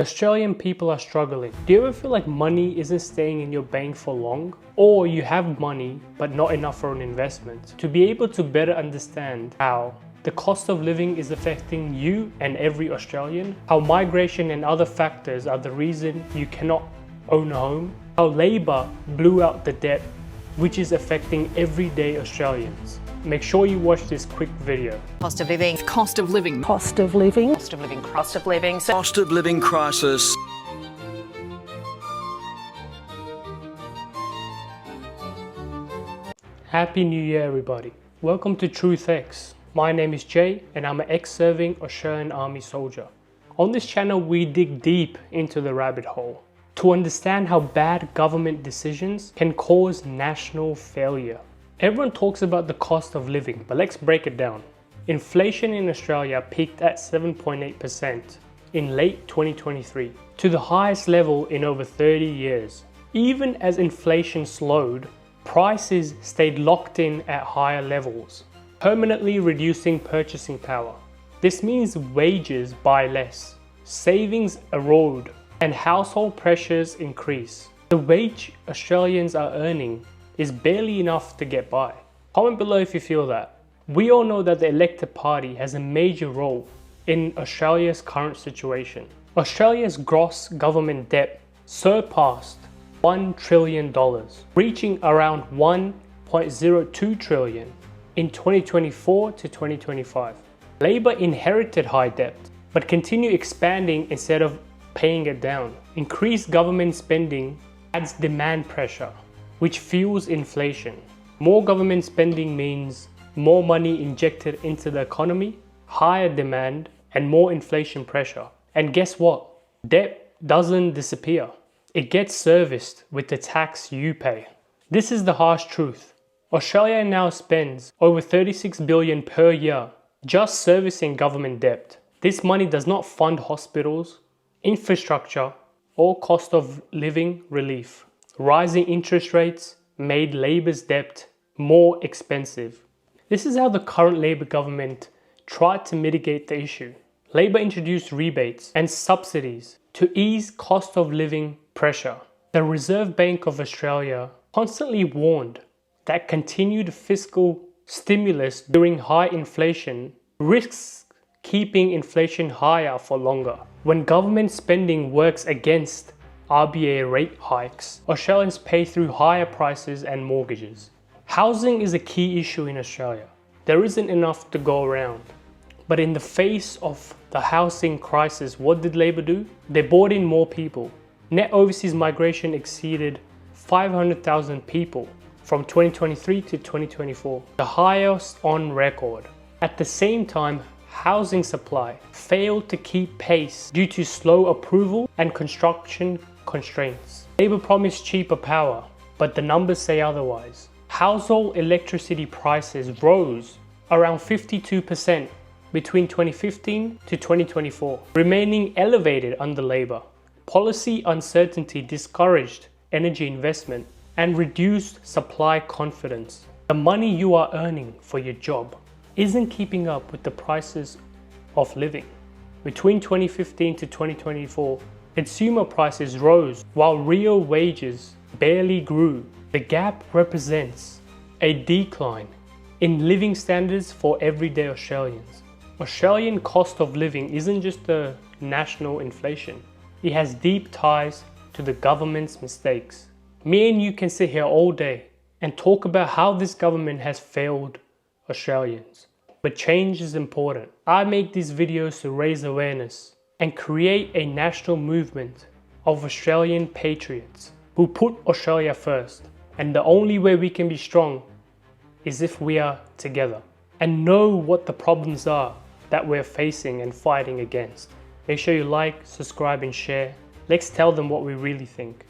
Australian people are struggling. Do you ever feel like money isn't staying in your bank for long? Or you have money but not enough for an investment? To be able to better understand how the cost of living is affecting you and every Australian, how migration and other factors are the reason you cannot own a home, how Labor blew out the debt which is affecting everyday Australians. Make sure you watch this quick video. Cost of living. Cost of living. Cost of living. Cost of living. Cost of living. Cost of living crisis. Happy New Year, everybody. Welcome to Truth X. My name is Jay and I'm an ex-serving Australian Army soldier. On this channel, we dig deep into the rabbit hole to understand how bad government decisions can cause national failure. Everyone talks about the cost of living, but let's break it down. Inflation in Australia peaked at 7.8% in late 2023, to the highest level in over 30 years. Even as inflation slowed, prices stayed locked in at higher levels, permanently reducing purchasing power. This means wages buy less, savings erode, and household pressures increase. The wage Australians are earning is barely enough to get by. Comment below if you feel that. We all know that the elected party has a major role in Australia's current situation. Australia's gross government debt surpassed $1 trillion, reaching around $1.02 trillion in 2024 to 2025. Labor inherited high debt, but continue expanding instead of paying it down. Increased government spending adds demand pressure, which fuels inflation. More government spending means more money injected into the economy, higher demand, and more inflation pressure. And guess what? Debt doesn't disappear. It gets serviced with the tax you pay. This is the harsh truth. Australia now spends over $36 billion per year just servicing government debt. This money does not fund hospitals, infrastructure, or cost of living relief. Rising interest rates made Labor's debt more expensive. This is how the current Labor government tried to mitigate the issue. Labor introduced rebates and subsidies to ease cost of living pressure. The Reserve Bank of Australia constantly warned that continued fiscal stimulus during high inflation risks keeping inflation higher for longer. When government spending works against RBA rate hikes, Australians pay through higher prices and mortgages. Housing is a key issue in Australia. There isn't enough to go around. But in the face of the housing crisis, what did Labor do? They brought in more people. Net overseas migration exceeded 500,000 people from 2023 to 2024, the highest on record. At the same time, housing supply failed to keep pace due to slow approval and construction constraints. Labor promised cheaper power, but the numbers say otherwise. Household electricity prices rose around 52% between 2015 to 2024, remaining elevated under Labor. Policy uncertainty discouraged energy investment and reduced supply confidence. The money you are earning for your job isn't keeping up with the prices of living. Between 2015 to 2024, consumer prices rose while real wages barely grew. The gap represents a decline in living standards for everyday Australians. Australian cost of living isn't just a national inflation. It has deep ties to the government's mistakes. Me and you can sit here all day and talk about how this government has failed Australians. But change is important. I make these videos to raise awareness and create a national movement of Australian patriots who put Australia first. And the only way we can be strong is if we are together and know what the problems are that we're facing and fighting against. Make sure you like, subscribe and share. Let's tell them what we really think.